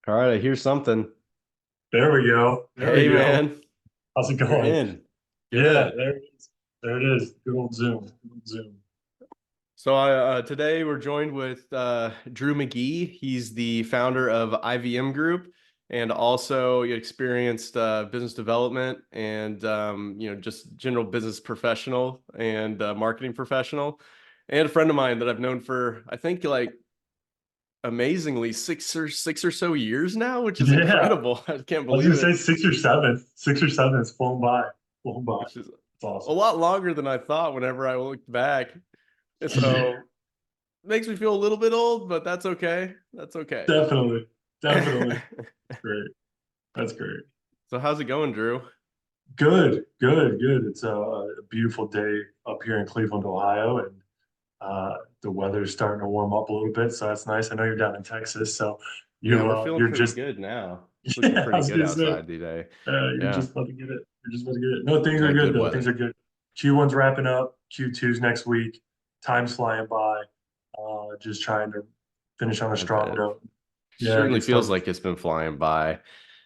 All right, I hear something. There we go. There we Hey, go. man, How's it you're going? in. Yeah, Good. there it is. There it is. Good old Zoom. Good old Zoom. So today we're joined with Drew McGhee. He's the founder of IVM Group and also experienced business development and just general business professional and marketing professional, and a friend of mine that I've known for I think like amazingly six or so years now, which is Yeah. incredible. I can't I was believe gonna say it. 6 or 7. 6 or 7. It's flown by. Flown by. Which is It's a awesome. lot longer than I thought whenever I looked back. Yeah, So it makes me feel a little bit old, but that's okay. That's okay. definitely. Definitely. Great. That's great. So how's it going, Drew? Good. Good. Good. It's a beautiful day up here in Cleveland, Ohio, and the weather's starting to warm up a little bit, so that's nice. I know you're down in Texas, so Yeah, we're feeling you're pretty just good now. It's looking yeah, I pretty was good gonna say. outside today. You're Yeah, just about to get it. You're just about to get it. No, things are good good though. Things weather. are good. Q1's wrapping up. Q2's next week. Time's flying by. Just trying to finish on a I strong bet. note. Yeah, Certainly good feels stuff. like it's been flying by.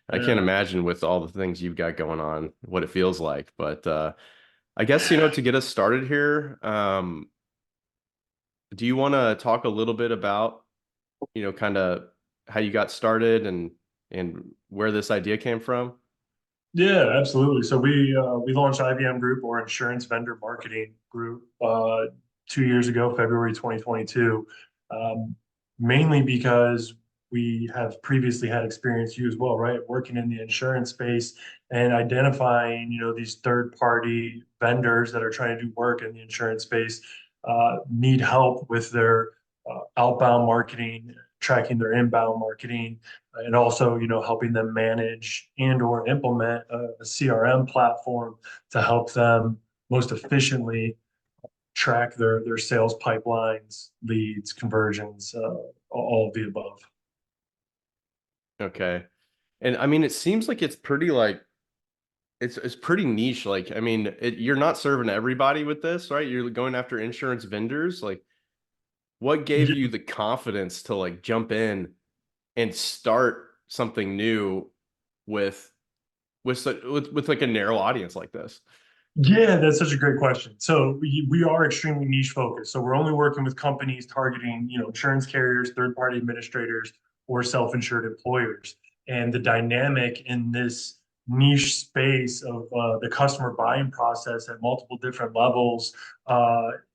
I can't Yeah. imagine with all the things you've got going on what it feels like. But I guess, to get us started here, do you want to talk a little bit about, kind of how you got started and where this idea came from? Yeah, absolutely. So we launched IVM Group, or Insurance Vendor Marketing Group, 2 years ago, February 2022. Um, Mainly because we have previously had experience, you as well, right? Working in the insurance space and identifying, these third party vendors that are trying to do work in the insurance space, need help with their outbound marketing, tracking their inbound marketing, and also, helping them manage and or implement a CRM platform to help them most efficiently track their sales pipelines, leads, conversions, all of the above. Okay. And I mean, it seems like it's pretty like it's pretty niche. Like, I mean, you're not serving everybody with this, right? You're going after insurance vendors. Like, what gave Yeah, you the confidence to like jump in and start something new with with like a narrow audience like this? yeah, that's such a great question. So we are extremely niche focused. So we're only working with companies targeting, insurance carriers, third party administrators, or self-insured employers. And the dynamic in this niche space of the customer buying process at multiple different levels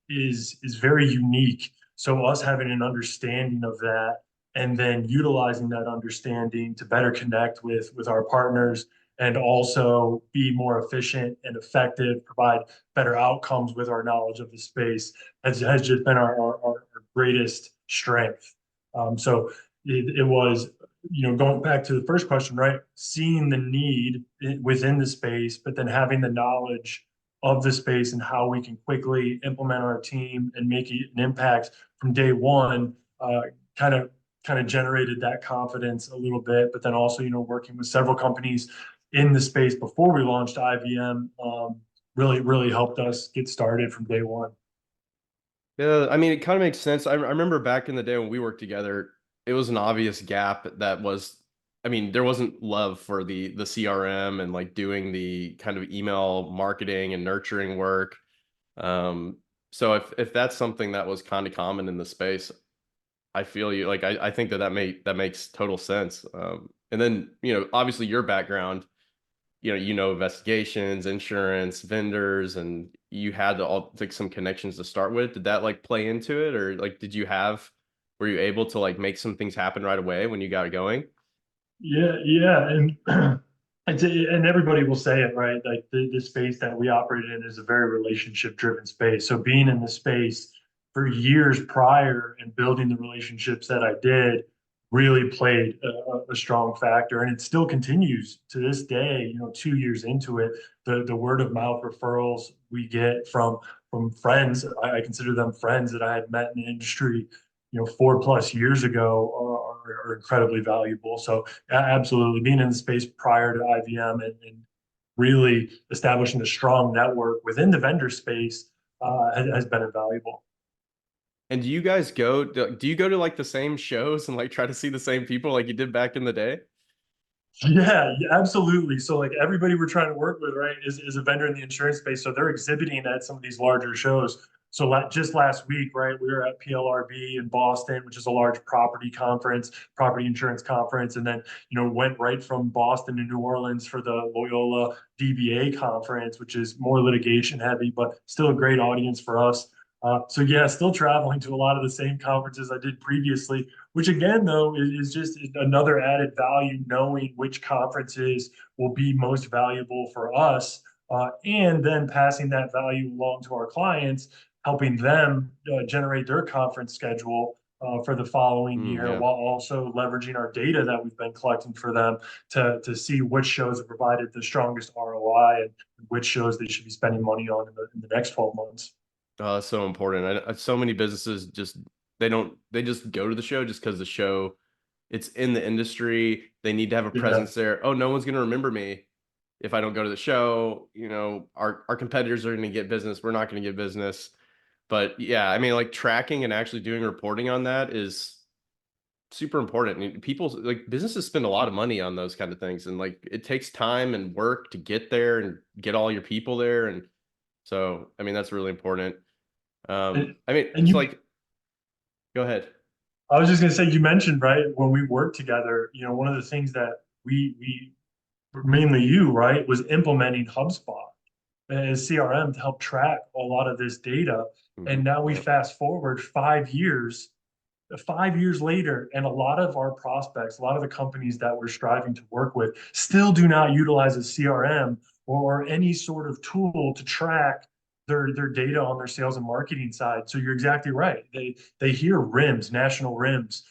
is very unique. So us having an understanding of that and then utilizing that understanding to better connect with our partners and also be more efficient and effective, provide better outcomes with our knowledge of the space has just been our greatest strength. So it was, going back to the first question, right? Seeing the need within the space, but then having the knowledge of the space and how we can quickly implement our team and make an impact from day one, kind of generated that confidence a little bit. But then also, working with several companies in the space before we launched IVM, really helped us get started from day one. Yeah, I mean, it kind of makes sense. I remember back in the day when we worked together, it was an obvious gap that was, I mean, there wasn't love for the CRM and like doing the kind of email marketing and nurturing work. Um, so if that's something that was kind of common in the space, I feel you. Like I think that makes total sense. And then, obviously your background, investigations, insurance, vendors, and you had to all like some connections to start with. Did that like play into it, or like were you able to like make some things happen right away when you got it going? Yeah, yeah, and and everybody will say it, right? Like the space that we operate in is a very relationship driven space. So being in the space for years prior and building the relationships that I did really played a strong factor, and it still continues to this day. 2 years into it, the word of mouth referrals we get from friends, I consider them friends that I had met in the industry, 4+ years ago, are incredibly valuable. So absolutely, being in the space prior to IVM and really establishing a strong network within the vendor space has been invaluable. And do you guys do you go to like the same shows and like try to see the same people like you did back in the day? Yeah, yeah, absolutely. So like everybody we're trying to work with, right, is a vendor in the insurance space. So they're exhibiting at some of these larger shows. So just last week, right, we were at PLRB in Boston, which is a large property conference, property insurance conference, and then went right from Boston to New Orleans for the Loyola DBA conference, which is more litigation heavy, but still a great audience for us. So yeah, still traveling to a lot of the same conferences I did previously, which again, though, is just another added value, knowing which conferences will be most valuable for us, and then passing that value along to our clients, helping them generate their conference schedule for the following Mm, year, yeah. while also leveraging our data that we've been collecting for them to see which shows have provided the strongest ROI and which shows they should be spending money on in the next 12 months. That's so important. So many businesses just they just go to the show just because the show it's in the industry. They need to have a Yeah. presence there. Oh, no one's gonna remember me if I don't go to the show. Our competitors are gonna get business. We're not gonna get business. But yeah, I mean, like tracking and actually doing reporting on that is super important. I mean, people like businesses spend a lot of money on those kind of things, and like it takes time and work to get there and get all your people there. And so, I mean, that's really important. And, I mean, and it's you like, go ahead. I was just gonna say, you mentioned, right, when we worked together, one of the things that we mainly you, right, was implementing HubSpot as CRM to help track a lot of this data. Hmm. And now we Yeah. fast forward 5 years, 5 years later, and a lot of our prospects, a lot of the companies that we're striving to work with still do not utilize a CRM or any sort of tool to track their data on their sales and marketing side. So you're exactly right. They hear RIMS, national RIMS,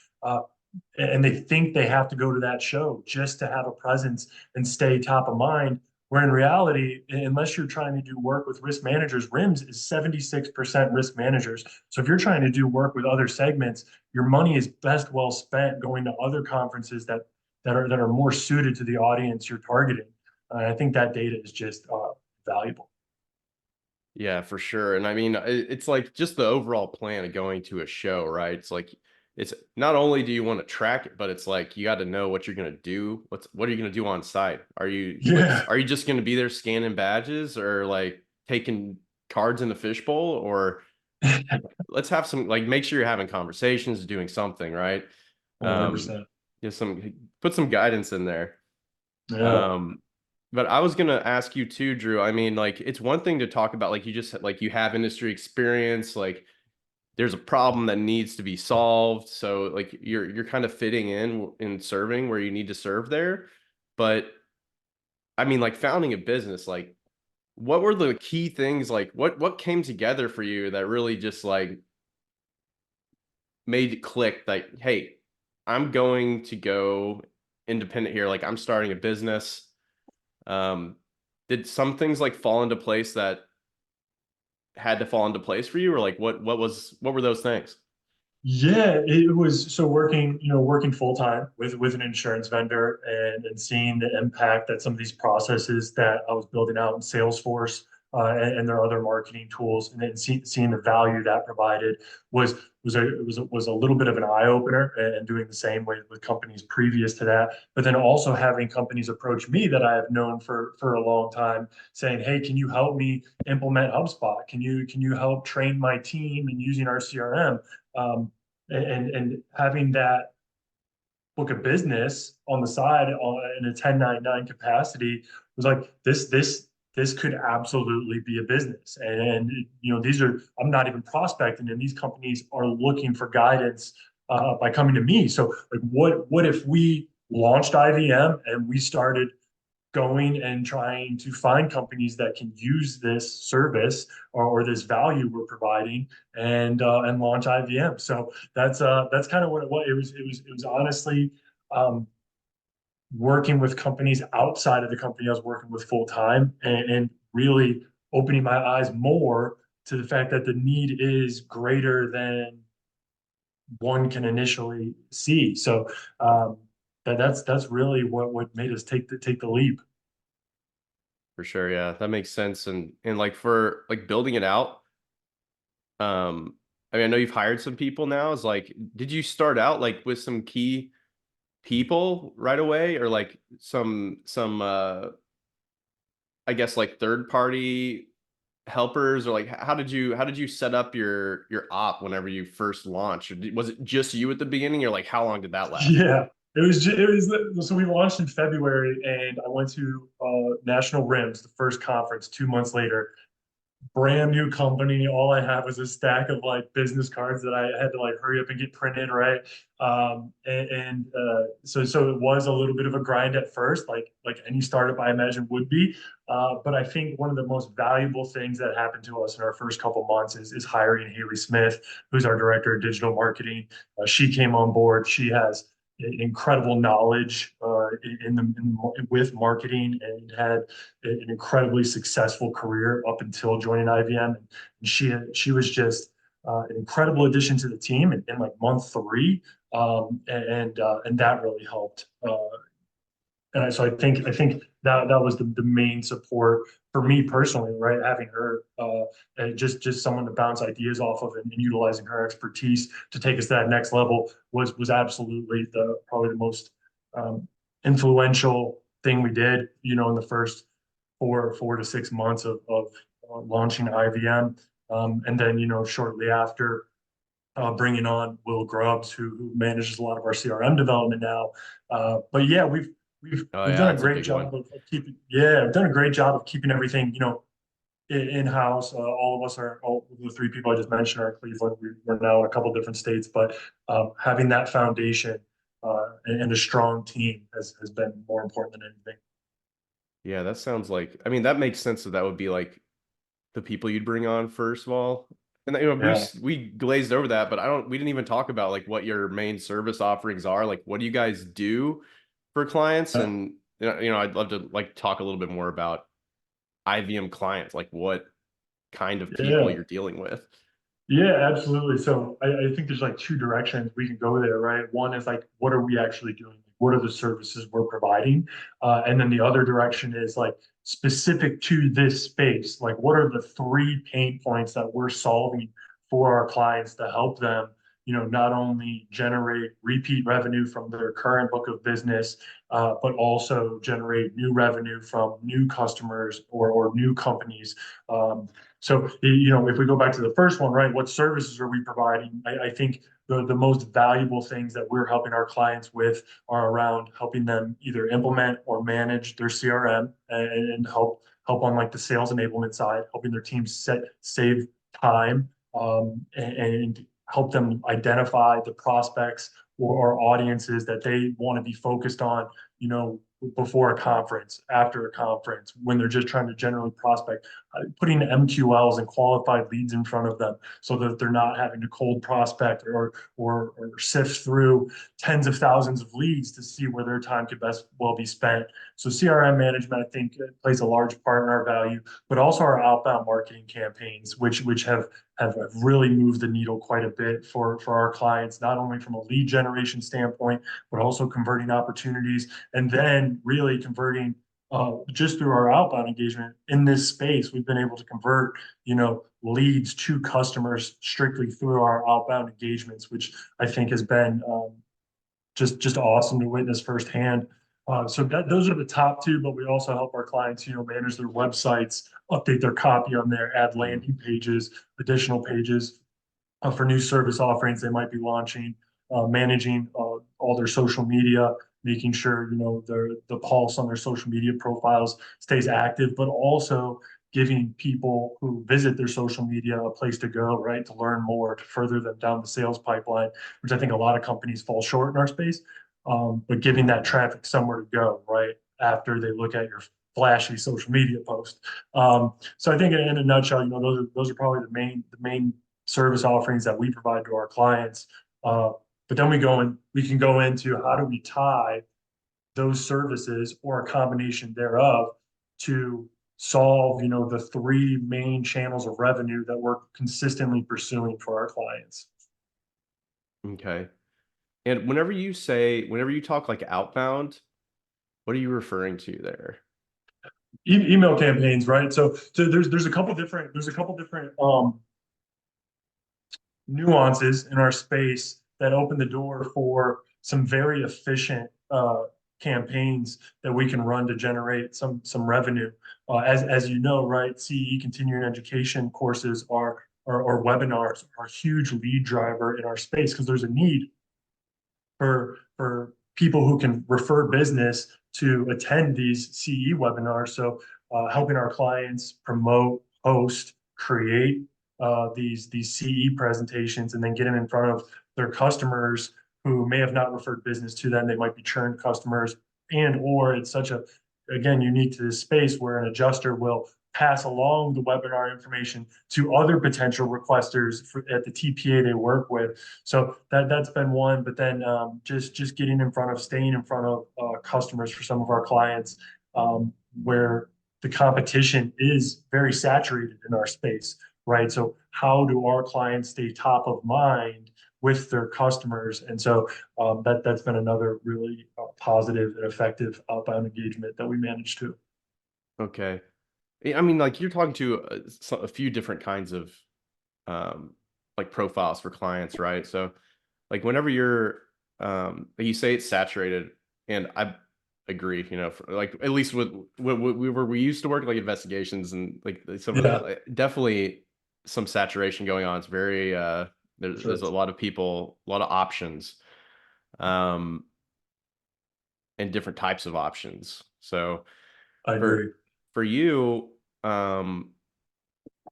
and they think they have to go to that show just to have a presence and stay top of mind. Where in reality, unless you're trying to do work with risk managers, RIMS is 76% risk managers. So if you're trying to do work with other segments, your money is best well spent going to other conferences that are more suited to the audience you're targeting. I think that data is just valuable. Yeah, for sure. And I mean, it's like just the overall plan of going to a show, right? It's like it's not only do you want to track it, but it's like you got to know what you're gonna do. What are you gonna do on site? Yeah. Are you just gonna be there scanning badges or like taking cards in the fishbowl? Or like let's have some like make sure you're having conversations, doing something, right? Um, 100%. get some put some guidance in there. Yeah. Um, but I was gonna ask you too, Drew. I mean, like it's one thing to talk about like you just like you have industry experience, like there's a problem that needs to be solved. So like you're kind of fitting in serving where you need to serve there. But I mean, like founding a business, like what were the key things like what came together for you that really just like made it click like, hey, I'm going to go independent here. Like I'm starting a business. Um, did some things like fall into place that had to fall into place for you, or like what were those things? Yeah, it was so working, working full time with an insurance vendor and seeing the impact that some of these processes that I was building out in Salesforce and their other marketing tools, and then seeing the value that provided was was a little bit of an eye opener, and doing the same with companies previous to that. But then also having companies approach me that I have known for a long time, saying, "Hey, can you help me implement HubSpot? Can you help train my team in using our CRM?" And having that book of business on the side in a 1099 capacity was like this could absolutely be a business. And these are, I'm not even prospecting, and these companies are looking for guidance by coming to me. So like what if we launched IVM and we started going and trying to find companies that can use this service or this value we're providing and launch IVM. So that's kind of what it was. It was honestly working with companies outside of the company I was working with full time, and really opening my eyes more to the fact that the need is greater than one can initially see. So that's really what made us take the leap. For sure, yeah, that makes sense. And like for like building it out, I mean, I know you've hired some people now. Is like, did you start out like with some key people right away, or like some I guess like third party helpers, or like how did you set up your op whenever you first launched? Or was it just you at the beginning, or like how long did that last? Yeah, it was so we launched in February, and I went to National Rims, the first conference, 2 months later. Brand new company. All I have was a stack of like business cards that I had to like hurry up and get printed, right? So it was a little bit of a grind at first, like any startup I imagine would be. But I think one of the most valuable things that happened to us in our first couple months is hiring Haley Smith, who's our director of digital marketing. She came on board. She has incredible knowledge with marketing, and had an incredibly successful career up until joining IVM. And she was just an incredible addition to the team in like month three, and that really helped. So I think that was the main support for me personally, right? Having her, and just someone to bounce ideas off of, and utilizing her expertise to take us to that next level was absolutely the probably the most influential thing we did, in the first 4 to 6 months of launching IVM. And then, shortly after, bringing on Will Grubbs, who manages a lot of our CRM development now. But yeah, Oh we've yeah, done a that's a great big one. job of keeping, yeah, we've done a great job of keeping everything, in house. All of us are, all the three people I just mentioned are in Cleveland. We're now in a couple different states, but having that foundation and a strong team has been more important than anything. Yeah, that sounds like, I mean, that makes sense that that would be like the people you'd bring on first of all. And Yeah. we glazed over that, but we didn't even talk about like what your main service offerings are. Like, what do you guys do for clients? And I'd love to like talk a little bit more about IVM clients, like what kind of people Yeah. you're dealing with. Yeah, absolutely. So I think there's like two directions we can go there, right? One is like, what are we actually doing? What are the services we're providing? And then the other direction is like specific to this space. Like, what are the three pain points that we're solving for our clients to help them, not only generate repeat revenue from their current book of business, but also generate new revenue from new customers or new companies. So, if we go back to the first one, right, what services are we providing? I think the most valuable things that we're helping our clients with are around helping them either implement or manage their CRM, and help on like the sales enablement side, helping their teams save time, and help them identify the prospects or audiences that they want to be focused on, before a conference, after a conference, when they're just trying to generally prospect, putting MQLs and qualified leads in front of them so that they're not having to cold prospect or sift through tens of thousands of leads to see where their time could best well be spent. So CRM management, I think, plays a large part in our value, but also our outbound marketing campaigns, which have really moved the needle quite a bit for our clients, not only from a lead generation standpoint, but also converting opportunities, and then really converting, just through our outbound engagement in this space. We've been able to convert, leads to customers strictly through our outbound engagements, which I think has been, just awesome to witness firsthand. So those are the top two, but we also help our clients, manage their websites, update their copy on there, add Mm. landing pages, additional pages, for new service offerings they might be launching, managing all their social media, making sure, the pulse on their social media profiles stays active, but also giving people who visit their social media a place to go, right, to learn more, to further them down the sales pipeline, which I think a lot of companies fall short in our space. But giving that Yeah. traffic somewhere to go, right, after they look at your flashy social media post. So I think in a nutshell, those are probably the main service offerings that we provide to our clients. But then we can go into how do we tie those services or a combination thereof to solve, the three main channels of revenue that we're consistently pursuing for our clients. Okay. And whenever you talk like outbound, what are you referring to there? Email campaigns, right? So there's a couple different nuances in our space that open the door for some very efficient campaigns that we can run to generate some revenue. As you know, right, CE continuing education courses or webinars are a huge lead driver in our space because there's a need for people who can refer business to attend these CE webinars. So helping our clients promote, host, create these CE presentations, and then get them in front of their customers who may have not referred business to them. They might be churned customers, and or it's such a, again, unique to this space where an adjuster will pass along the webinar information to other potential requesters at the TPA they work with. So that's been one. But then just getting in front of, staying in front of customers for some of our clients, where the competition is very saturated in our space, right? So how do our clients stay top of mind with their customers? And so that's been another really positive and effective outbound engagement that we managed to. Okay. I mean, like you're talking to a few different kinds of um, like profiles for clients, right? So like whenever you're you say it's saturated, and I agree, you know, for, like at least with we used to work like investigations and like some of Yeah, definitely some saturation going on. It's very there's sure. a lot of people, a lot of options, um, and different types of options. So I for agree. you,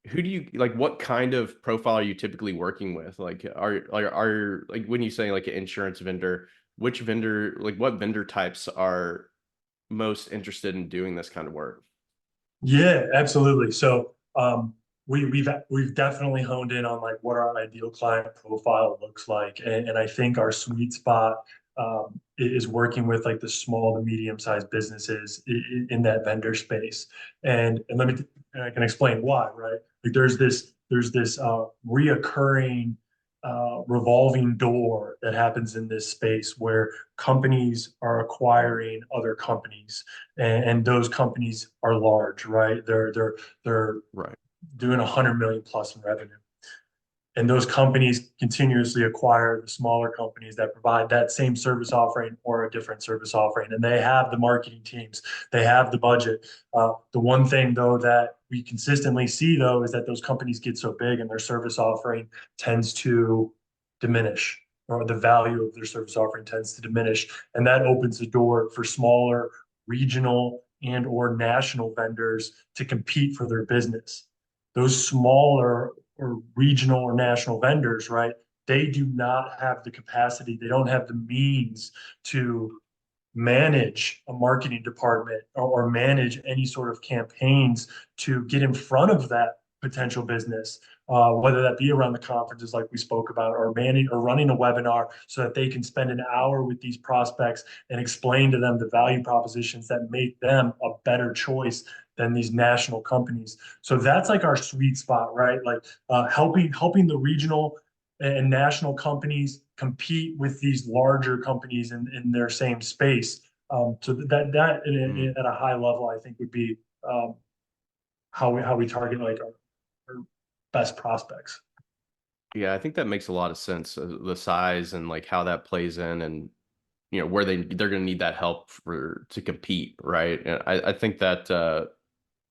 who do you like? What kind of profile are you typically working with? Like, are like when you say like an insurance vendor, which vendor, like what vendor types are most interested in doing this kind of work? Yeah, absolutely. So we've definitely honed in on like what our ideal client profile looks like, and I think our sweet spot is working with like the small to medium sized businesses in that vendor space. And let me and I can explain why, right? Like there's this reoccurring revolving door that happens in this space where companies are acquiring other companies, and those companies are large, right? They're Right. doing 100 million plus in revenue, and those companies continuously acquire the smaller companies that provide that same service offering or a different service offering, and they have the marketing teams, they have the budget. The one thing though that we consistently see though is that those companies get so big and their service offering tends to diminish, or the value of their service offering tends to diminish, and that opens the door for smaller regional and or national vendors to compete for their business. Those smaller or regional or national vendors, right? They do not have the capacity, they don't have the means to manage a marketing department, or manage any sort of campaigns to get in front of that potential business, whether that be around the conferences like we spoke about, or manning or running a webinar so that they can spend an hour with these prospects and explain to them the value propositions that make them a better choice than these national companies. So that's like our sweet spot, right? Like helping the regional and national companies compete with these larger companies in their same space. So Mm. at a high level, I think would be how we target like our best prospects. Yeah, I think that makes a lot of sense. The size and like how that plays in, and you know where they're going to need that help for to compete, right? And I think that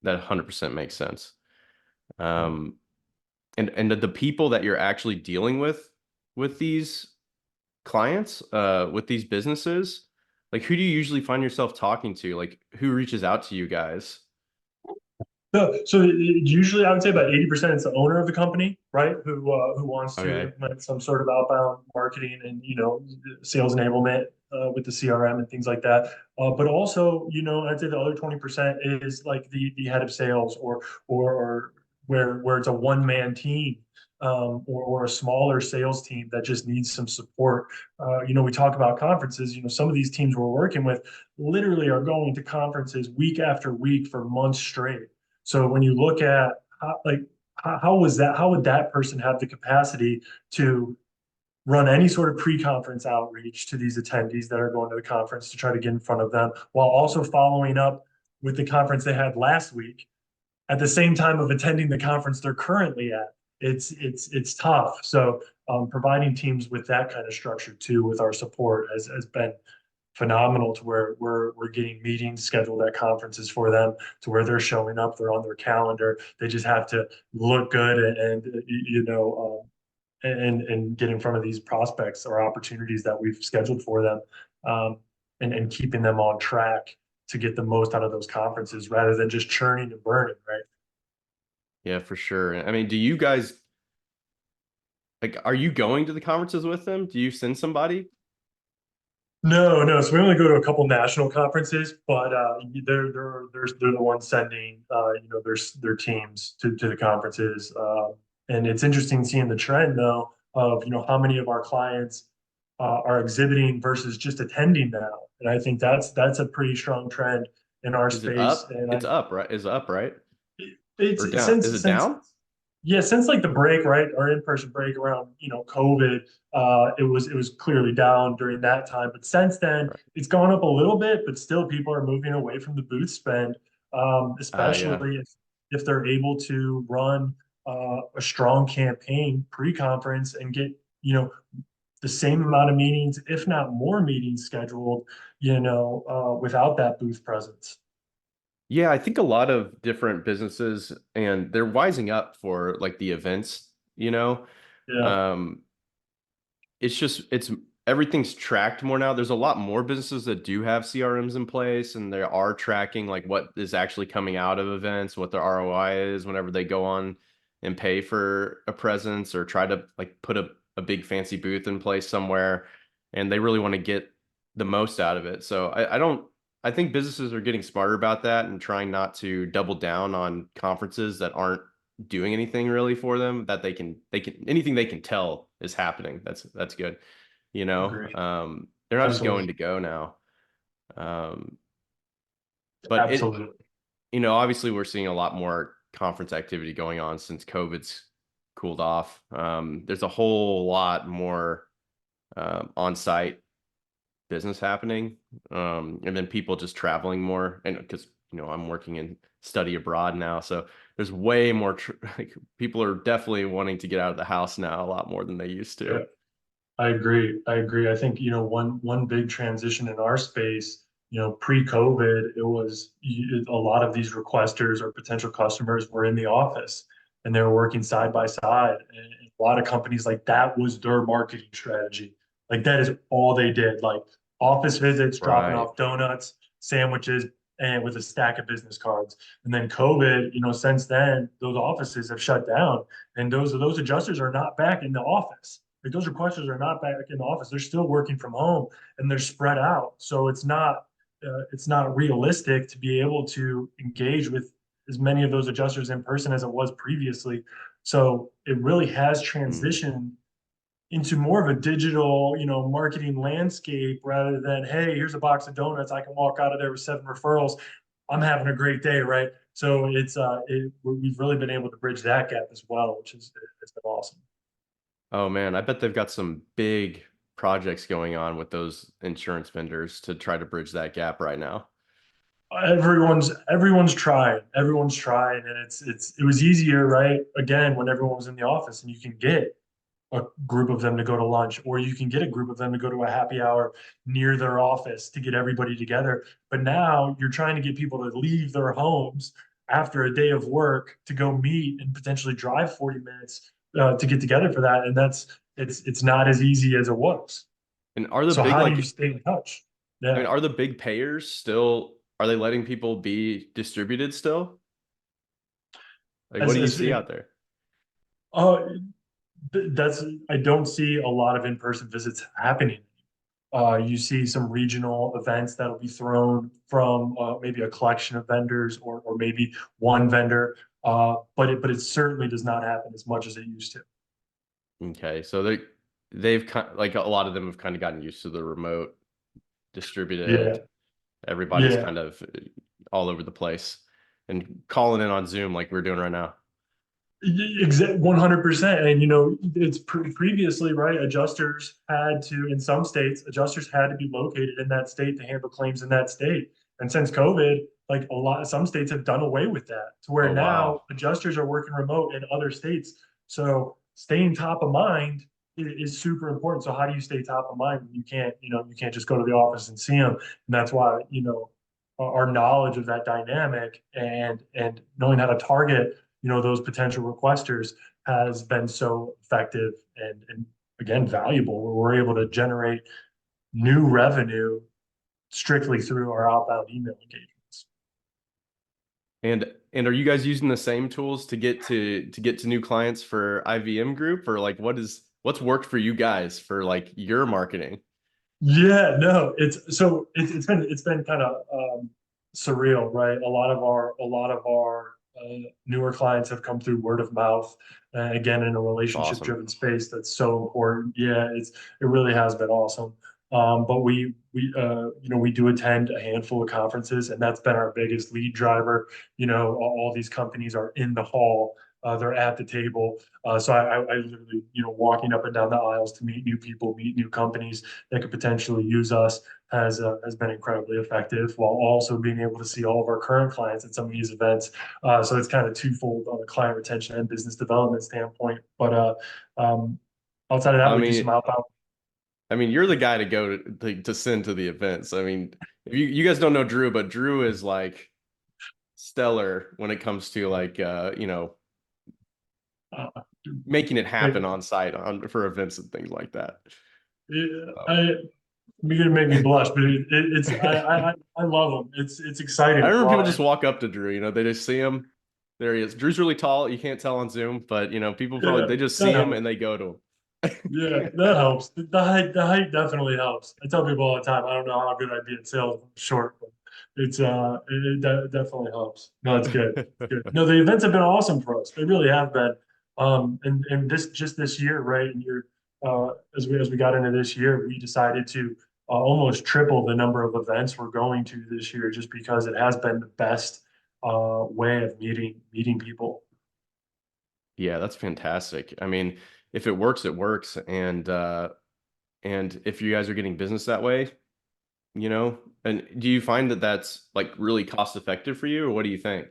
that 100% makes sense. Um, and the people that you're actually dealing with these clients, with these businesses, like who do you usually find yourself talking to? Like who reaches out to you guys? So usually I would say about 80% it's the owner of the company, right? Who wants to Okay. implement some sort of outbound marketing and sales enablement with the CRM and things like that. But also, I'd say the other 20% is like the head of sales, or where it's a one man team, or a smaller sales team that just needs some support. We talk about conferences. Some of these teams we're working with literally are going to conferences week after week for months straight. So when you look at how would that person have the capacity to run any sort of pre-conference outreach to these attendees that are going to the conference to try to get in front of them, while also following up with the conference they had last week at the same time of attending the conference they're currently at? it's tough. So providing teams with that kind of structure too, with our support, has been phenomenal, to where we're getting meetings scheduled at conferences for them, to where they're showing up, they're on their calendar. They just have to look good and you know, and get in front of these prospects or opportunities that we've scheduled for them, and keeping them on track to get the most out of those conferences rather than just churning and burning, right? Yeah, for sure. I mean, do you guys like are you going to the conferences with them? Do you send somebody? No, no. So we only go to a couple national conferences, but they're the ones sending their teams to the conferences. And it's interesting seeing the trend though of how many of our clients are exhibiting versus just attending now. And I think that's a pretty strong trend in our Is it space. up? And It's up, right? Is it up, right? Or it's down? Is it since down? yeah, since like the break, right, our in-person break around, COVID, it was clearly down during that time. But since then, Right. it's gone up a little bit, but still people are moving away from the booth spend, Yeah. especially if they're able to run a strong campaign pre-conference and get, the same amount of meetings, if not more meetings scheduled, without that booth presence. Yeah, I think a lot of different businesses and they're wising up for like the events, you know. Yeah, Um, it's everything's tracked more now. There's a lot more businesses that do have CRMs in place and they are tracking like what is actually coming out of events, what their ROI is whenever they go on and pay for a presence or try to like put a big fancy booth in place somewhere and they really want to get the most out of it. So I think businesses are getting smarter about that and trying not to double down on conferences that aren't doing anything really for them that they can anything they can tell is happening. That's good. agree. They're not just going Absolutely. to go now. Um, but Absolutely. obviously we're seeing a lot more conference activity going on since COVID's cooled off. There's a whole lot more on-site business happening, and then people just traveling more. And because I'm working in study abroad now, so there's way more. Like, people are definitely wanting to get out of the house now a lot more than they used Yeah. to. I agree. I agree. I think, one big transition in our space, pre-COVID, it was a lot of these requesters or potential customers were in the office and they were working side by side. And a lot of companies, like, that was their marketing strategy. Like, that is all they did. Like, office visits, dropping Right. off donuts, sandwiches, and with a stack of business cards. And then COVID, since then, those offices have shut down and those adjusters are not back in the office. Like, those requesters are not back in the office. They're still working from home and they're spread out. So it's not realistic to be able to engage with as many of those adjusters in person as it was previously. So it really has Mm. transitioned into more of a digital, marketing landscape, rather than, hey, here's a box of donuts. I can walk out of there with 7 referrals. I'm having a great day, right? So we've really been able to bridge that gap as well, which is it's been awesome. Oh man, I bet they've got some big projects going on with those insurance vendors to try to bridge that gap right now. Everyone's trying, and it was easier, right? Again, when everyone was in the office, and you can get a group of them to go to lunch, or you can get a group of them to go to a happy hour near their office to get everybody together. But now you're trying to get people to leave their homes after a day of work to go meet and potentially drive 40 minutes to get together for that, and it's not as easy as it was. And are the So big how do you like stay in touch? I mean, Yeah. are the big payers still are they letting people be distributed still? Like what As do you as see out there? uh, that's I don't see a lot of in-person visits happening. You see some regional events that'll be thrown from maybe a collection of vendors, or maybe one vendor, but it certainly does not happen as much as it used to. Okay, so they've kind like a lot of them have kind of gotten used to the remote Yeah, distributed. Everybody's yeah, kind of all over the place and calling in on Zoom like we're doing right now. exact 100%. And it's previously, right. In some states, adjusters had to be located in that state to handle claims in that state. And since COVID, like, some states have done away with that, to where Oh now wow. adjusters are working remote in other states. So staying top of mind is super important. So how do you stay top of mind when you can't, you can't just go to the office and see them? And that's why, our knowledge of that dynamic and knowing how to target, those potential requesters has been so effective and again valuable, where we're able to generate new revenue strictly through our outbound email engagements. And are you guys using the same tools to get to new clients for IVM Group, or like what's worked for you guys for like your marketing? Yeah, no, it's been kind of surreal, right? A lot of our newer clients have come through word of mouth. Again, in a It's awesome. relationship-driven space, that's so important. Yeah, it really has been awesome. But we do attend a handful of conferences, and that's been our biggest lead driver. All these companies are in the hall. They're at the table. So I literally, walking up and down the aisles to meet new people, meet new companies that could potentially use us has been incredibly effective, while also being able to see all of our current clients at some of these events. So it's kind of twofold on a client retention and business development standpoint. But outside of that, I we do some mean, outbound. you're the guy to go to send to the events. I mean, if you guys don't know Drew, but Drew is like stellar when it comes to like Uh, making it like, happen on site on for events and things like that. yeah, Um, you're gonna make me blush, but it's I love them. It's I exciting. remember people Why? just walk up to Drew, they just see him. There he is. Drew's really tall. You can't tell on Zoom, but people probably Yeah, they just see that him helps. and they go to Yeah, him. that helps. The height definitely helps. I tell people all the time, I don't know how good I'd be at sales if I'm short, but it definitely helps. No, it's good. It's good. No, the events have been awesome for us. They really have been. And this year, right? And you're as we got into this year, we decided to almost triple the number of events we're going to this year, just because it has been the best way of meeting people. Yeah, that's fantastic. I mean, if it works, it works. And if you guys are getting business that way, and do you find that that's like really cost effective for you, or what do you think?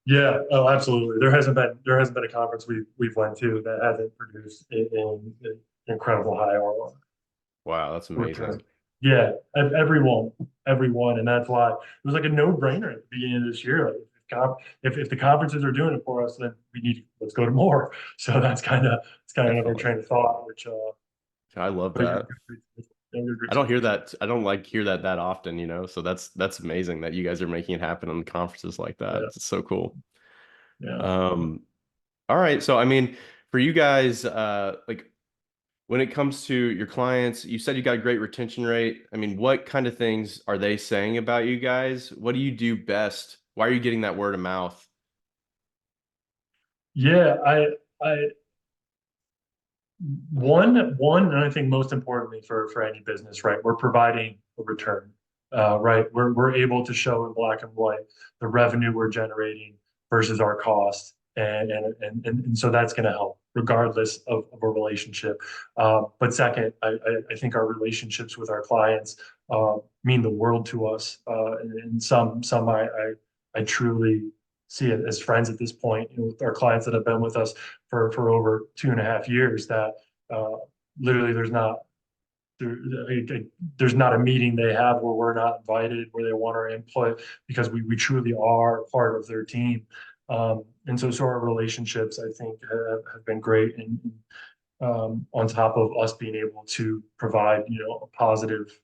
Yeah, oh, absolutely. There hasn't been a conference we've went to that hasn't produced an incredible high ROI Wow, that's return. amazing. Yeah, everyone, and that's why it was like a no-brainer at the beginning of this year. Like if the conferences are doing it for us, then let's go to more. So that's kind of our Definitely. train of thought, which I love but that. you're a I great don't hear solution. that. I don't like hear that often, So that's amazing that you guys are making it happen on conferences like that. Yeah, It's so cool. yeah. Um, all right. So I mean, for you guys, like when it comes to your clients, you said you got a great retention rate. I mean, what kind of things are they saying about you guys? What do you do best? Why are you getting that word of mouth? Yeah, I one, and I think most importantly for any business, right? We're providing a return, right? We're able to show in black and white the revenue we're generating versus our cost, and so that's going to help regardless of a relationship. But second, I think our relationships with our clients mean the world to us, and some I truly see it as friends at this point. With our clients that have been with us for over 2.5 years, that uh, literally there, there's not a meeting they have where we're not invited, where they want our input, because we truly are part of their team. And so our relationships, I think, have been great, and on top of us being able to provide, a positive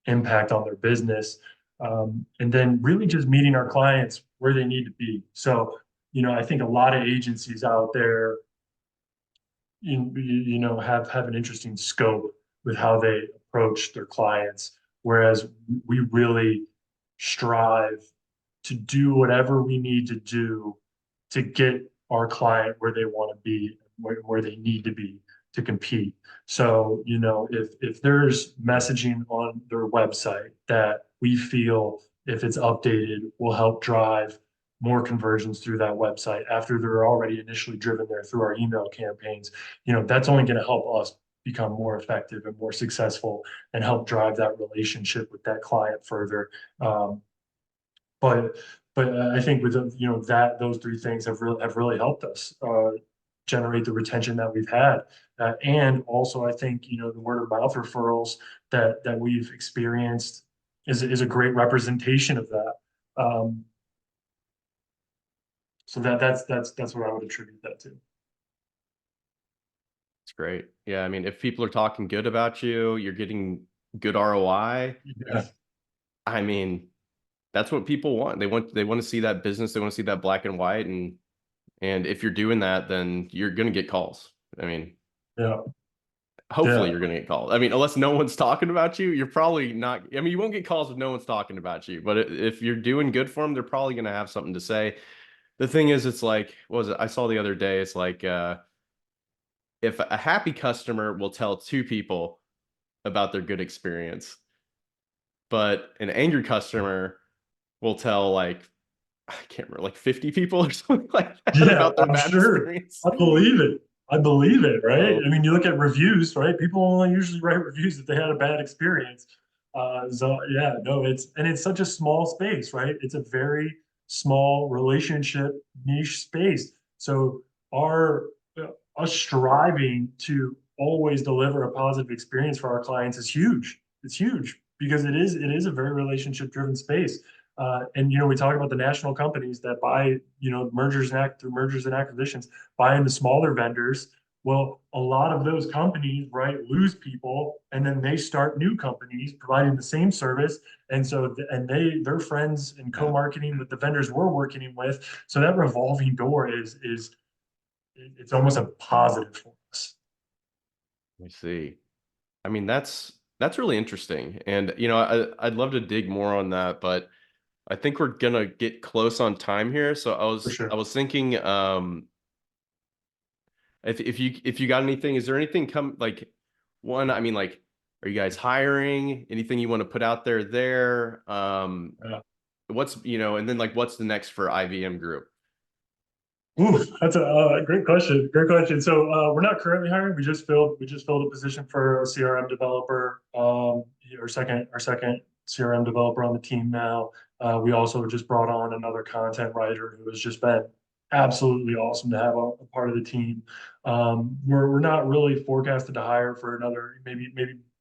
impact on their business. And then really just meeting our clients where they need to be. So, I think a lot of agencies out there, have an interesting scope with how they approach their clients, whereas we really strive to do whatever we need to do to get our client where they want to be, where they need to be to compete. So, if there's messaging on their website that we feel, if it's updated, will help drive more conversions through that website after they're already initially driven there through our email campaigns, that's only going to help us become more effective and more successful and help drive that relationship with that client further. Um, but I think with that those three things have really helped us. generate the retention that we've had. And also, I think, the word of mouth referrals that we've experienced is a great representation of that. So that's what I would attribute that to. It's great. Yeah, I mean, if people are talking good about you, you're getting good ROI. Yeah, I mean, that's what people want. They want to see that business. They want to see that black and white. And if you're doing that, then you're gonna get calls. I mean, yeah, hopefully yeah, you're gonna get calls. I mean, unless no one's talking about you, you're probably not. I mean, you won't get calls if no one's talking about you. But if you're doing good for them, they're probably gonna have something to say. The thing is, it's like, what was it? I saw the other day. It's like, if a happy customer will tell two people about their good experience, but an angry customer will tell like, I can't remember, like 50 people or something like that yeah. about their I'm bad sure. experience. I believe it. I believe it, right? I So mean, you look at reviews, right? People only usually write reviews if they had a bad experience. So yeah, no, it's such a small space, right? It's a very small relationship niche space. So our us striving to always deliver a positive experience for our clients is huge. It's huge because it is a very relationship driven space. And we talk about the national companies that buy, through mergers and acquisitions, buying the smaller vendors. Well, a lot of those companies, right, lose people, and then they start new companies providing the same service, and so and they're friends and yeah, co-marketing with the vendors we're working with. So that revolving door is it's almost a positive for us. I see. I mean, that's really interesting. And I'd love to dig more on that, but I think we're gonna get close on time here. So I For was I sure. was thinking, if you got anything, is there anything come like one, I mean, like, are you guys hiring? Anything you want to put out there? Yeah. And then like what's the next for IVM Group? Ooh, that's a great question. Great question. So we're not currently hiring. We just filled a position for a CRM developer. Our second CRM developer on the team now. We also just brought on another content writer who has just been absolutely awesome to have a part of the team. We're not really forecasted to hire for another maybe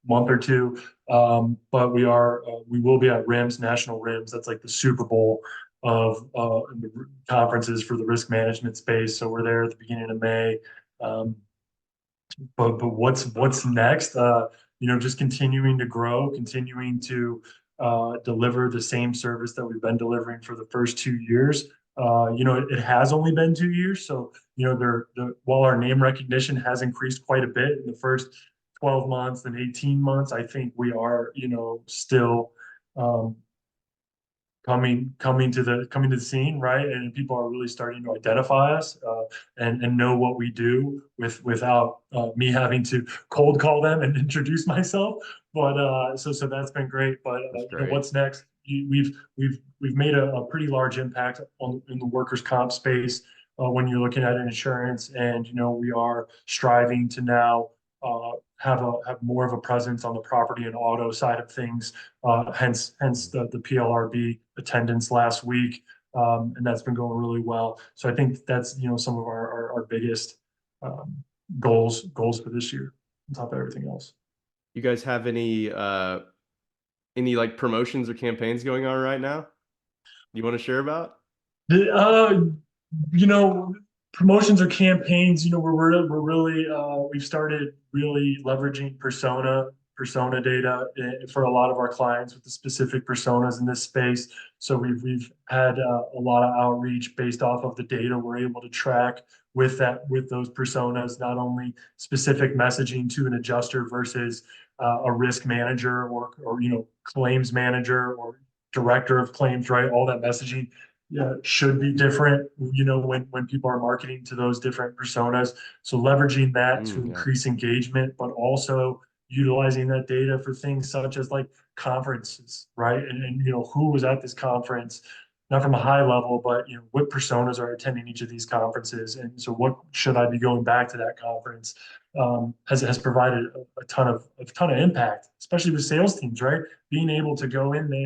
month or two, but we will be at RIMS, National RIMS. That's like the Super Bowl of conferences for the risk management space. So we're there at the beginning of May. Um, but what's next? Just continuing to grow, continuing to deliver the same service that we've been delivering for the first 2 years. It has only been 2 years, so while our name recognition has increased quite a bit in the first 12 months and 18 months, I think we are, still um, coming to the scene, right? And people are really starting to identify us and know what we do without me having to cold call them and introduce myself. But so that's been great. But That's great. what's next? We've made a pretty large impact in the workers' comp space when you're looking at insurance, and we are striving to now have more of a presence on the property and auto side of things. Hence the PLRB attendance last week, and that's been going really well. So I think that's some of our biggest um, goals for this year, on top of everything else. You guys have any like promotions or campaigns going on right now you want to share about? The, you know, Promotions or campaigns, we've started really leveraging persona data for a lot of our clients with the specific personas in this space. So we've had a lot of outreach based off of the data we're able to track with those personas, not only specific messaging to an adjuster versus a risk manager or claims manager or director of claims, right? All that messaging, yeah, should be different, when people are marketing to those different personas. So leveraging that to Yeah. increase engagement, but also utilizing that data for things such as like conferences, right? And who was at this conference, not from a high level, but what personas are attending each of these conferences, and so what should I be going back to that conference? Has provided a ton of impact, especially with sales teams, right? Being able to go into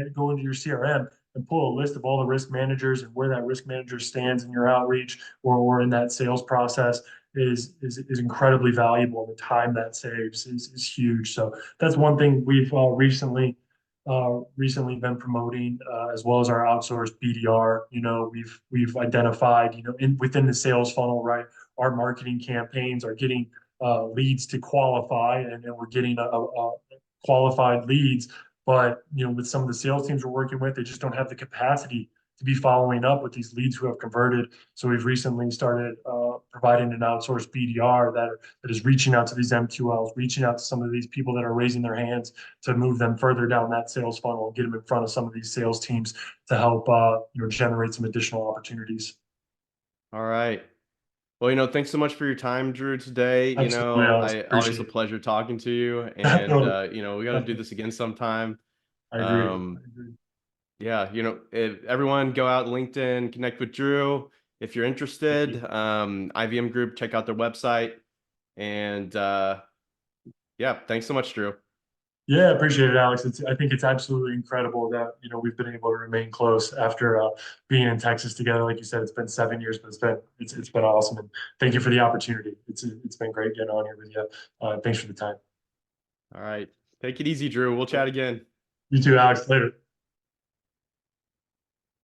your CRM and pull a list of all the risk managers and where that risk manager stands in your outreach or in that sales process, is incredibly valuable. The time that saves is huge. So that's one thing we've recently been promoting, as well as our outsourced BDR. We've identified, within the sales funnel, right? Our marketing campaigns are getting leads to qualify, and we're getting a qualified leads. But with some of the sales teams we're working with, they just don't have the capacity to be following up with these leads who have converted. So we've recently started providing an outsourced BDR that is reaching out to these MQLs, reaching out to some of these people that are raising their hands to move them further down that sales funnel and get them in front of some of these sales teams to help generate some additional opportunities. All right. Well, thanks so much for your time, Drew, today. Absolutely, Alex. I always a Appreciate it. pleasure talking to you, and Definitely, we got to do definitely. this again sometime. I agree. Um, I agree. yeah, if everyone go out LinkedIn, connect with Drew if you're Thank you. interested. IVM Group, check out their website, and yeah, thanks so much, Drew. Yeah, appreciate it, Alex. I think it's absolutely incredible that we've been able to remain close after being in Texas together. Like you said, it's been 7 years, but it's been awesome. And thank you for the opportunity. It's been great getting on here with you. Thanks for the time. All right, take it easy, Drew. We'll chat again. You too, Alex. Later.